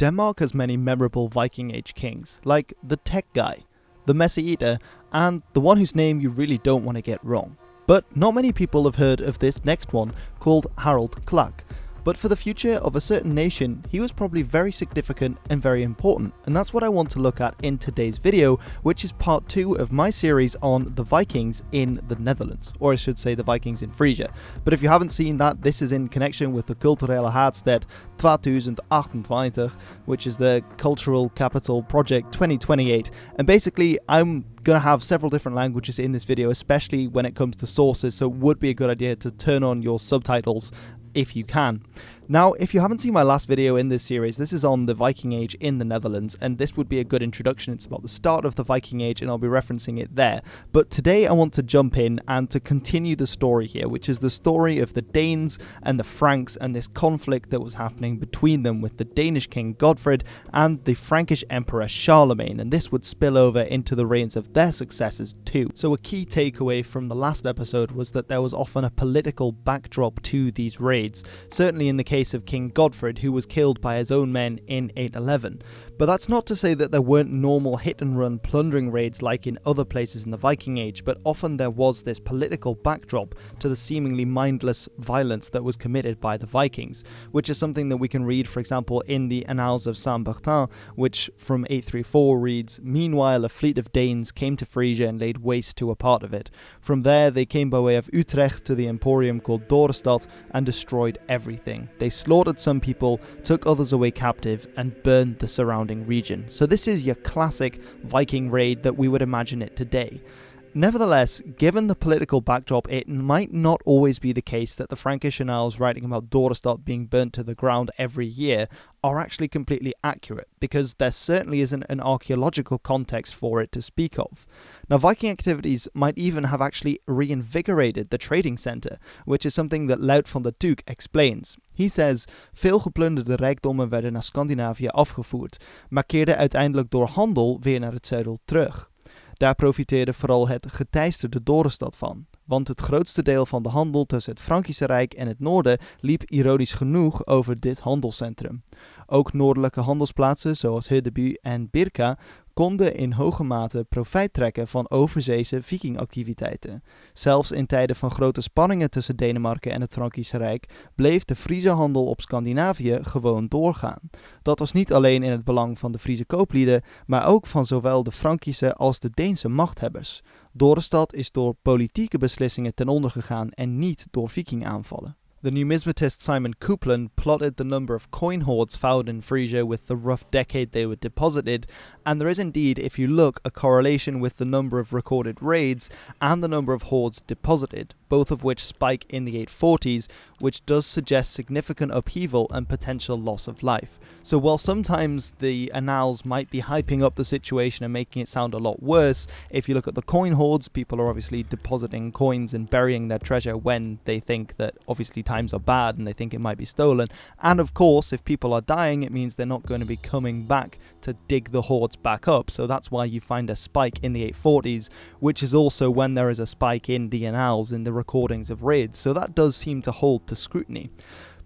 Denmark has many memorable Viking Age kings, like the Tech Guy, the Messy Eater, and the one whose name you really don't want to get wrong. But not many people have heard of this next one, called Harald Klak. But for the future of a certain nation, he was probably very significant and very important, and that's what I want to look at in today's video, which is part 2 of my series on the Vikings in the Netherlands, or I should say the Vikings in Frisia. But if you haven't seen that, this is in connection with the Culturele Haardstad 2028, which is the Cultural Capital Project 2028, and basically I'm going to have several different languages in this video, especially when it comes to sources, so it would be a good idea to turn on your subtitles if you can. Now, if you haven't seen my last video in this series, this is on the Viking Age in the Netherlands, and this would be a good introduction. It's about the start of the Viking Age, and I'll be referencing it there. But today I want to jump in and to continue the story here, which is the story of the Danes and the Franks and this conflict that was happening between them with the Danish King Godfred and the Frankish Emperor Charlemagne, and this would spill over into the reigns of their successors too. So a key takeaway from the last episode was that there was often a political backdrop to these raids, certainly in the case of King Godfred, who was killed by his own men in 811. But that's not to say that there weren't normal hit-and-run plundering raids like in other places in the Viking Age, but often there was this political backdrop to the seemingly mindless violence that was committed by the Vikings, which is something that we can read, for example, in the Annals of Saint-Bertin, which from 834 reads, "Meanwhile a fleet of Danes came to Frisia and laid waste to a part of it. From there they came by way of Utrecht to the emporium called Dorestad and destroyed everything. They slaughtered some people, took others away captive, and burned the surrounding region." So this is your classic Viking raid that we would imagine it today. Nevertheless, given the political backdrop, it might not always be the case that the Frankish annals writing about Dorestad being burnt to the ground every year are actually completely accurate, because there certainly isn't an archaeological context for it to speak of. Now, Viking activities might even have actually reinvigorated the trading centre, which is something that Luit van der Tuuk explains. He says, "Veel geplunderde rijkdommen werden naar Scandinavië afgevoerd, maar keerden uiteindelijk door handel weer naar het zuiden terug. Daar profiteerde vooral het geteisterde Dorestad van, want het grootste deel van de handel tussen het Frankische Rijk en het noorden liep ironisch genoeg over dit handelscentrum. Ook noordelijke handelsplaatsen zoals Hedeby en Birka konden in hoge mate profijt trekken van overzeese vikingactiviteiten. Zelfs in tijden van grote spanningen tussen Denemarken en het Frankische Rijk bleef de Friese handel op Scandinavië gewoon doorgaan. Dat was niet alleen in het belang van de Friese kooplieden, maar ook van zowel de Frankische als de Deense machthebbers. Dorestad is door politieke beslissingen ten onder gegaan en niet door vikingaanvallen." The numismatist Simon Coupland plotted the number of coin hoards found in Frisia with the rough decade they were deposited, and there is indeed, if you look, a correlation with the number of recorded raids and the number of hoards deposited, both of which spike in the 840s, which does suggest significant upheaval and potential loss of life. So while sometimes the annals might be hyping up the situation and making it sound a lot worse, if you look at the coin hoards, people are obviously depositing coins and burying their treasure when they think that obviously times are bad and they think it might be stolen. And of course, if people are dying, it means they're not going to be coming back to dig the hoards back up. So that's why you find a spike in the 840s, which is also when there is a spike in the annals, in the recordings of raids. So that does seem to hold to scrutiny.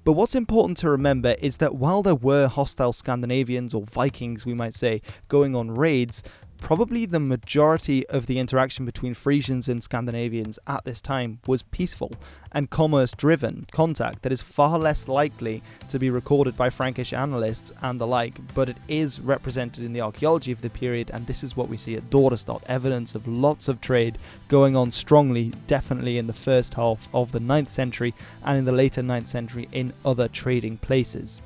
But what's important to remember is that while there were hostile Scandinavians, or Vikings we might say, going on raids, probably the majority of the interaction between Frisians and Scandinavians at this time was peaceful and commerce-driven contact that is far less likely to be recorded by Frankish annalists and the like, but it is represented in the archaeology of the period, and this is what we see at Dorestad, evidence of lots of trade going on strongly, definitely in the first half of the 9th century and in the later 9th century in other trading places.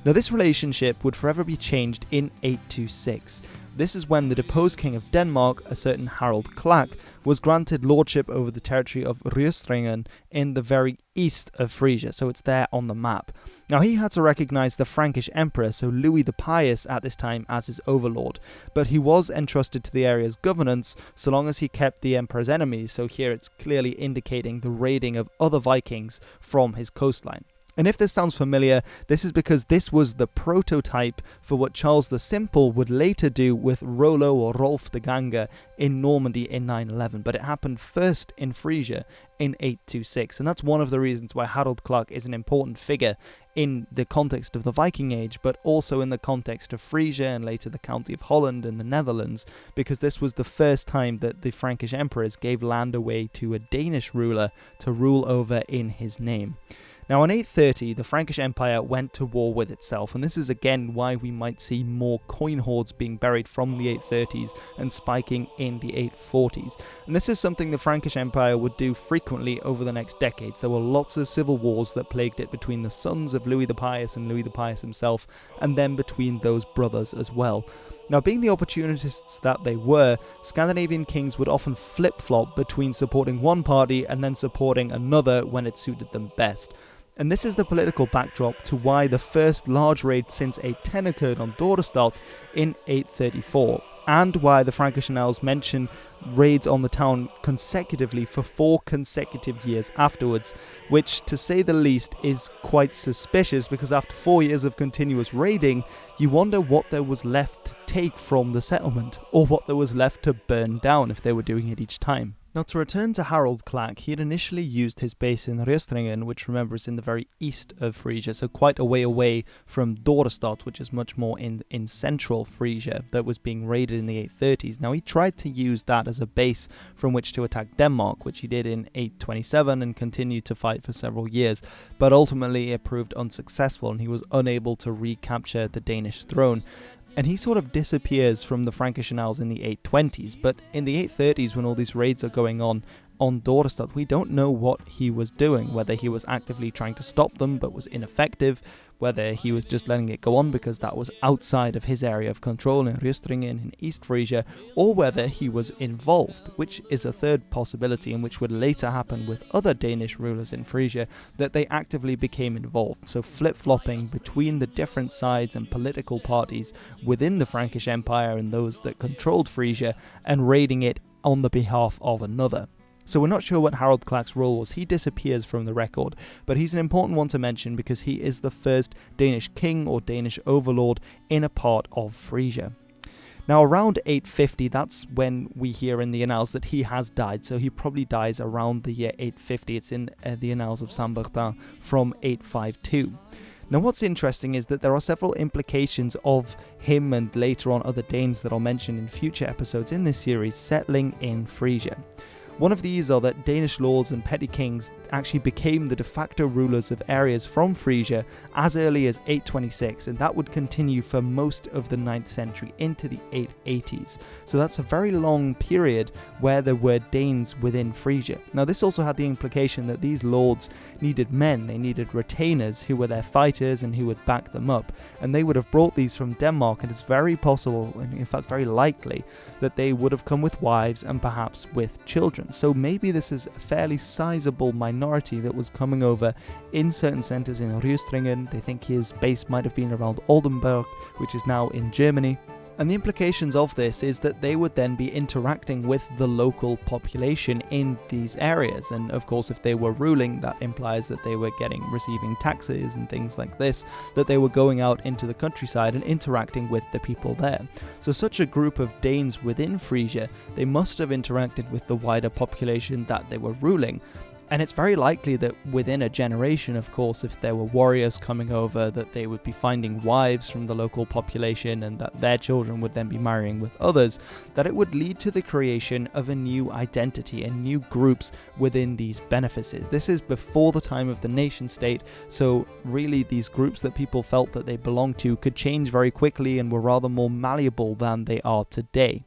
Now, this relationship would forever be changed in 826. This is when the deposed king of Denmark, a certain Harald Klak, was granted lordship over the territory of Rüstringen in the very east of Frisia, so it's there on the map. Now, he had to recognize the Frankish emperor, so Louis the Pious at this time, as his overlord, but he was entrusted to the area's governance so long as he kept the emperor's enemies, so here it's clearly indicating the raiding of other Vikings from his coastline. And if this sounds familiar, this is because this was the prototype for what Charles the Simple would later do with Rollo or Hrolf De Gange in Normandy in 911, but it happened first in Frisia in 826, and that's one of the reasons why Harald Klak is an important figure in the context of the Viking Age, but also in the context of Frisia and later the County of Holland and the Netherlands, because this was the first time that the Frankish emperors gave land away to a Danish ruler to rule over in his name. Now in 830, the Frankish Empire went to war with itself, and this is again why we might see more coin hoards being buried from the 830s and spiking in the 840s. And this is something the Frankish Empire would do frequently over the next decades. There were lots of civil wars that plagued it between the sons of Louis the Pious and Louis the Pious himself, and then between those brothers as well. Now, being the opportunists that they were, Scandinavian kings would often flip-flop between supporting one party and then supporting another when it suited them best. And this is the political backdrop to why the first large raid since 810 occurred on Dorestad in 834, and why the Frankish annals mention raids on the town consecutively for 4 consecutive years afterwards, which, to say the least, is quite suspicious, because after 4 years of continuous raiding, you wonder what there was left to take from the settlement, or what there was left to burn down if they were doing it each time. Now, to return to Harald Klak, he had initially used his base in Rüstringen, which, remember, is in the very east of Frisia, so quite a way away from Dorestad, which is much more in central Frisia, that was being raided in the 830s. Now, he tried to use that as a base from which to attack Denmark, which he did in 827 and continued to fight for several years, but ultimately it proved unsuccessful and he was unable to recapture the Danish throne. And he sort of disappears from the Frankish annals in the 820s, but in the 830s, when all these raids are going on Dorestad, we don't know what he was doing, whether he was actively trying to stop them but was ineffective, whether he was just letting it go on because that was outside of his area of control in Rüstringen in East Frisia, or whether he was involved, which is a third possibility, and which would later happen with other Danish rulers in Frisia, that they actively became involved. So flip-flopping between the different sides and political parties within the Frankish Empire and those that controlled Frisia, and raiding it on the behalf of another. So we're not sure what Harald Klak's role was. He disappears from the record, but he's an important one to mention because he is the first Danish king or Danish overlord in a part of Frisia. Now, around 850, that's when we hear in the annals that he has died, so he probably dies around the year 850. It's in the annals of Saint-Bertin from 852. Now, what's interesting is that there are several implications of him and later on other Danes that I'll mention in future episodes in this series settling in Frisia. One of these are that Danish lords and petty kings actually became the de facto rulers of areas from Frisia as early as 826, and that would continue for most of the 9th century into the 880s. So that's a very long period where there were Danes within Frisia. Now, this also had the implication that these lords needed men, they needed retainers who were their fighters and who would back them up, and they would have brought these from Denmark, and it's very possible, and in fact very likely, that they would have come with wives and perhaps with children. So maybe this is a fairly sizable minority that was coming over in certain centres in Rüstringen. They think his base might have been around Oldenburg, which is now in Germany. And the implications of this is that they would then be interacting with the local population in these areas. And of course, if they were ruling, that implies that they were receiving taxes and things like this, that they were going out into the countryside and interacting with the people there. So such a group of Danes within Frisia, they must have interacted with the wider population that they were ruling. And it's very likely that within a generation, of course, if there were warriors coming over, that they would be finding wives from the local population and that their children would then be marrying with others, that it would lead to the creation of a new identity and new groups within these benefices. This is before the time of the nation state, so really these groups that people felt that they belonged to could change very quickly and were rather more malleable than they are today.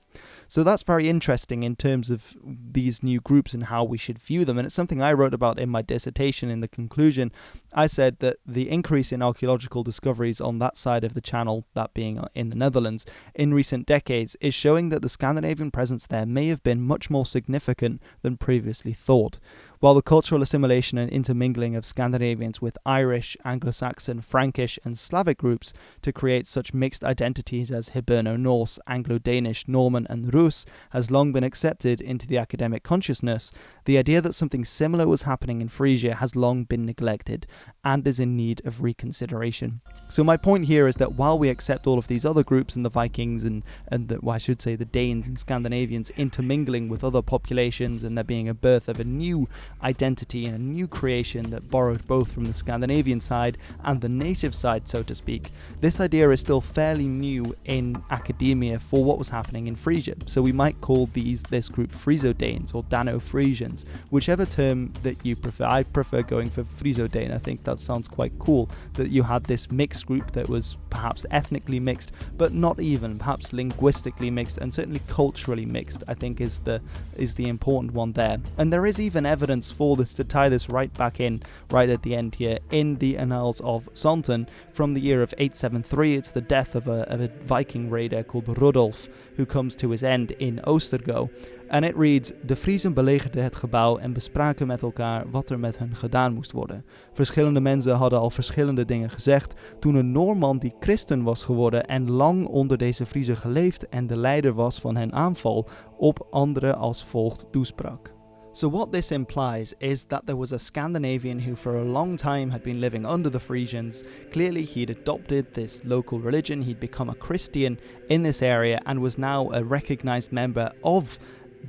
So that's very interesting in terms of these new groups and how we should view them. And it's something I wrote about in my dissertation. In the conclusion, I said that the increase in archaeological discoveries on that side of the channel, that being in the Netherlands, in recent decades is showing that the Scandinavian presence there may have been much more significant than previously thought. While the cultural assimilation and intermingling of Scandinavians with Irish, Anglo-Saxon, Frankish and Slavic groups to create such mixed identities as Hiberno-Norse, Anglo-Danish, Norman and Rus has long been accepted into the academic consciousness, the idea that something similar was happening in Frisia has long been neglected. and is in need of reconsideration. So my point here is that while we accept all of these other groups and the Vikings and I should say the Danes and Scandinavians intermingling with other populations, and there being a birth of a new identity and a new creation that borrowed both from the Scandinavian side and the native side, so to speak, this idea is still fairly new in academia for what was happening in Frisia. So we might call this group Friso-Danes or Dano-Frisians, whichever term that you prefer. I prefer going for Friso-Dane. I think that sounds quite cool, that you had this mixed group that was perhaps ethnically mixed, but not even, perhaps linguistically mixed, and certainly culturally mixed, I think is the important one there. And there is even evidence for this to tie this right back in, right at the end here, in the Annals of Sonten from the year of 873. It's the death of a Viking raider called Rudolf, who comes to his end in Oostergo. En it reads: De Friezen belegerden het gebouw en bespraken met elkaar wat er met hen gedaan moest worden. Verschillende mensen hadden al verschillende dingen gezegd toen een Noorman die christen was geworden en lang onder deze Friezen geleefd en de leider was van hun aanval, op anderen als volgt toesprak. So what this implies is that there was a Scandinavian who for a long time had been living under the Frisians. Clearly he'd adopted this local religion, he'd become a Christian in this area and was now a recognized member of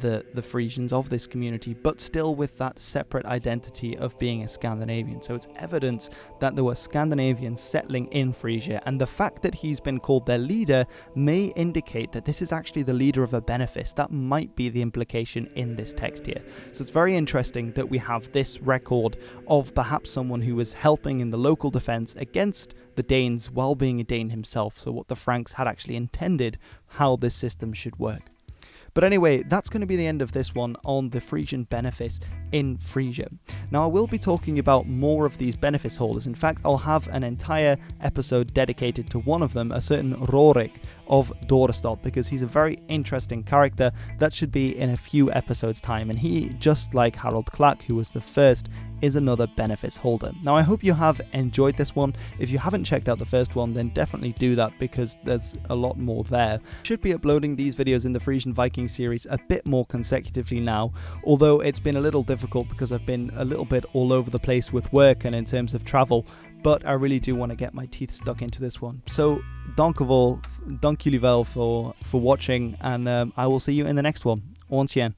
the Frisians, of this community, but still with that separate identity of being a Scandinavian. So it's evidence that there were Scandinavians settling in Frisia, and the fact that he's been called their leader may indicate that this is actually the leader of a benefice. That might be the implication in this text here. So it's very interesting that we have this record of perhaps someone who was helping in the local defense against the Danes while being a Dane himself. So what the Franks had actually intended, how this system should work. But anyway, that's going to be the end of this one on the Frisian benefice in Frisia. Now, I will be talking about more of these benefice holders. In fact, I'll have an entire episode dedicated to one of them, a certain Rorik of Dorestad, because he's a very interesting character. That should be in a few episodes' time, and he, just like Harald Klak, who was the first, is another benefice holder. Now, I hope you have enjoyed this one. If you haven't checked out the first one, then definitely do that, because there's a lot more there. Should be uploading these videos in the Frisian Viking series a bit more consecutively now, although it's been a little difficult because I've been a little bit all over the place with work and in terms of travel, but I really do want to get my teeth stuck into this one. So, dank jullie wel for watching, and I will see you in the next one. Ontjen.